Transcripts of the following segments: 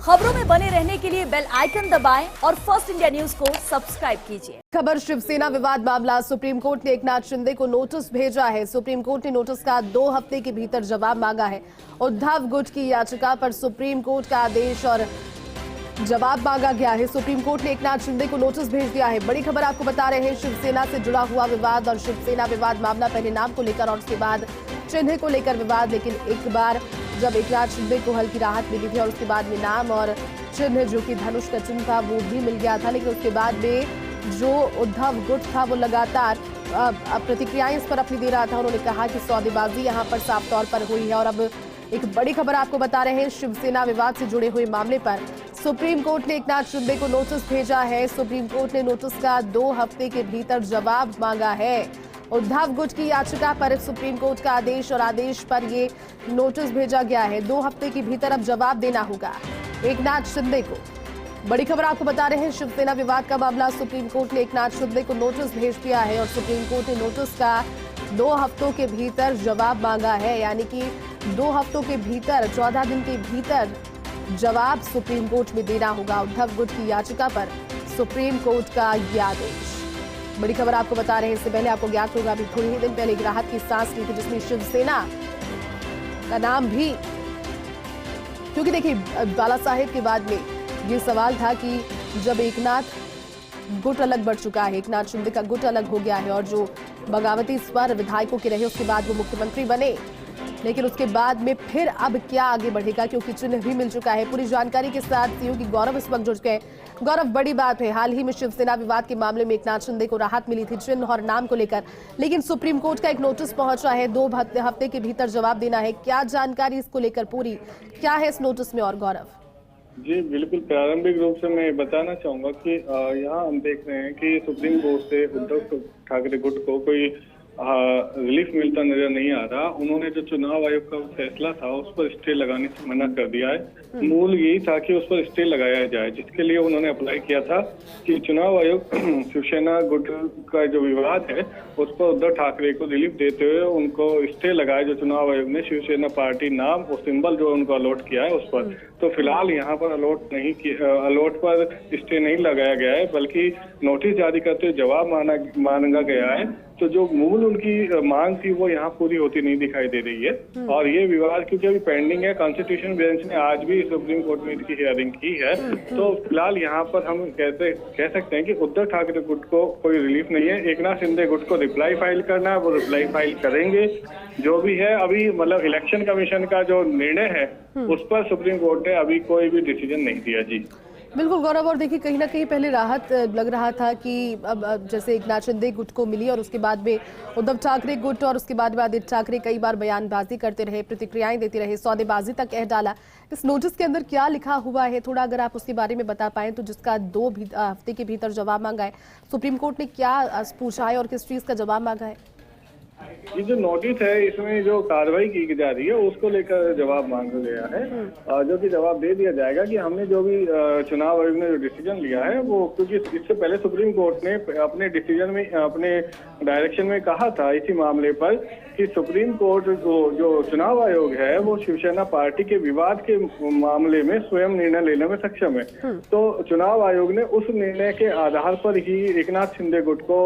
खबरों में बने रहने के लिए बेल आइकन दबाएं और फर्स्ट इंडिया न्यूज को सब्सक्राइब कीजिए। खबर शिवसेना विवाद मामला। सुप्रीम कोर्ट ने एकनाथ शिंदे को नोटिस भेजा है। सुप्रीम कोर्ट ने नोटिस का 2 हफ्ते के भीतर जवाब मांगा है। उद्धव गुट की याचिका पर सुप्रीम कोर्ट का आदेश और जवाब मांगा गया है। सुप्रीम कोर्ट ने एकनाथ शिंदे को नोटिस भेज दिया है। बड़ी खबर आपको बता रहे हैं, शिवसेना से जुड़ा हुआ विवाद और शिवसेना विवाद मामला। पहले नाम को लेकर और उसके बाद चिन्ह को लेकर विवाद, लेकिन एक बार जब एकनाथ शिंदे को हल्की राहत मिली थी और उसके बाद में नाम और चिन्ह जो कि धनुष का चिन्ह था वो भी मिल गया था, लेकिन उसके बाद में जो उद्धव गुट था वो लगातार प्रतिक्रियाएं इस पर अपनी दे रहा था। उन्होंने कहा कि सौदेबाजी यहाँ पर साफ तौर पर हुई है। और अब एक बड़ी खबर आपको बता रहे हैं, शिवसेना विवाद से जुड़े हुए मामले पर सुप्रीम कोर्ट ने एकनाथ शिंदे को नोटिस भेजा है। सुप्रीम कोर्ट ने नोटिस का 2 हफ्ते के भीतर जवाब मांगा है। उद्धव गुट की याचिका पर सुप्रीम कोर्ट का आदेश और आदेश पर ये नोटिस भेजा गया है। 2 हफ्ते के भीतर अब जवाब देना होगा एकनाथ शिंदे को। बड़ी खबर आपको बता रहे हैं, शिवसेना विवाद का मामला। सुप्रीम कोर्ट ने एकनाथ शिंदे को नोटिस भेज दिया है और सुप्रीम कोर्ट ने नोटिस का 2 हफ्तों के भीतर जवाब मांगा है, यानी कि 2 हफ्तों के भीतर 14 दिन के भीतर जवाब सुप्रीम कोर्ट में देना होगा उद्धव गुट की याचिका पर सुप्रीम कोर्ट का यह आदेश। बड़ी खबर आपको बता रहे हैं, इससे पहले आपको ज्ञात होगा अभी थोड़ी ही दिन पहले एक राहत की सांस ली थी जिसमें शिवसेना का नाम भी, क्योंकि देखिए बाला साहेब के बाद में ये सवाल था कि जब एकनाथ गुट अलग बढ़ चुका है, एकनाथ शिंदे का गुट अलग हो गया है और जो बगावती स्वर विधायकों के रहे उसके बाद वो मुख्यमंत्री बने, लेकिन उसके बाद में फिर अब क्या आगे बढ़ेगा, क्योंकि चिन्ह भी मिल चुका है। पूरी जानकारी के साथ सहयोगी गौरव इस वक्त जुड़ गए। गौरव, बड़ी बात है, हाल ही में शिवसेना विवाद के मामले में एकनाथ शिंदे को राहत मिली थी चिन्ह और नाम को लेकर, लेकिन सुप्रीम कोर्ट का एक नोटिस पहुंचा है, 2 हफ्ते के भीतर जवाब देना है। क्या जानकारी इसको लेकर पूरी क्या है इस नोटिस में? और गौरव जी बिल्कुल, प्रारंभिक रूप से मैं बताना चाहूंगा कि यहाँ हम देख रहे हैं कि सुप्रीम कोर्ट से उद्धव ठाकरे गुट को कोई रिलीफ मिलता नजर नहीं आ रहा। उन्होंने जो चुनाव आयोग का फैसला था उस पर स्टे लगाने से मना कर दिया है। मूल यही था कि उस पर स्टे लगाया जाए, जिसके लिए उन्होंने अप्लाई किया था कि चुनाव आयोग शिवसेना गुट का जो विवाद है उस पर उद्धव ठाकरे को रिलीफ देते हुए उनको स्टे लगाए, जो चुनाव आयोग ने शिवसेना पार्टी नाम और सिंबल जो उनको अलॉट किया है उस पर। तो फिलहाल यहाँ पर अलॉट पर स्टे नहीं लगाया गया है, बल्कि नोटिस जारी करते हुए जवाब मांगा गया है। तो जो मूल उनकी मांग थी वो यहाँ पूरी होती नहीं दिखाई दे रही है। और ये विवाद क्योंकि अभी पेंडिंग है, कॉन्स्टिट्यूशन बेंच ने आज भी सुप्रीम कोर्ट में इसकी हियरिंग की है। तो फिलहाल यहाँ पर हम कह सकते हैं कि उद्धव ठाकरे गुट को कोई रिलीफ नहीं है। एकनाथ शिंदे गुट को रिप्लाई फाइल करना है, वो रिप्लाई फाइल करेंगे। जो भी है अभी मतलब इलेक्शन कमीशन का जो निर्णय है उस पर सुप्रीम कोर्ट ने अभी कोई भी डिसीजन नहीं दिया। जी बिल्कुल गौरव, और देखिए कहीं ना कहीं पहले राहत लग रहा था कि अब जैसे एकनाथ शिंदे गुट को मिली और उसके बाद में उद्धव ठाकरे गुट और उसके बाद में आदित्य ठाकरे कई बार बयानबाजी करते रहे, प्रतिक्रियाएं देते रहे, सौदेबाजी तक कह डाला। इस नोटिस के अंदर क्या लिखा हुआ है, थोड़ा अगर आप उसके बारे में बता पाएं, तो जिसका 2 हफ्ते के भीतर जवाब मांगा है, सुप्रीम कोर्ट ने क्या पूछा है और किस चीज का जवाब मांगा है? ये जो नोटिस है इसमें जो कार्रवाई की जा रही है उसको लेकर जवाब मांगा गया है, जो कि जवाब दे दिया जाएगा कि हमने जो भी चुनाव आयोग ने जो डिसीजन लिया है वो, क्योंकि इससे पहले सुप्रीम कोर्ट ने अपने डिसीजन में अपने डायरेक्शन में कहा था इसी मामले पर कि सुप्रीम कोर्ट जो चुनाव आयोग है वो शिवसेना पार्टी के विवाद के मामले में स्वयं निर्णय लेने में सक्षम है। तो चुनाव आयोग ने उस निर्णय के आधार पर ही एकनाथ शिंदे गुट को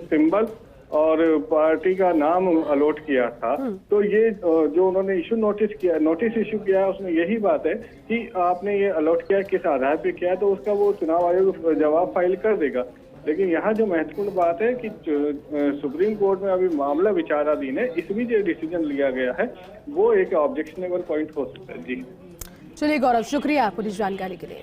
सिंबल और पार्टी का नाम अलॉट किया था। तो ये जो उन्होंने नोटिस इशू किया उसमें यही बात है कि आपने ये अलॉट किया किस आधार पे किया, तो उसका वो चुनाव आयोग जवाब फाइल कर देगा। लेकिन यहाँ जो महत्वपूर्ण बात है कि सुप्रीम कोर्ट में अभी मामला विचाराधीन है, इस बीच जो डिसीजन लिया गया है वो एक ऑब्जेक्शनेबल पॉइंट हो सकता है। जी चलिए गौरव, शुक्रिया पूरी जानकारी के लिए।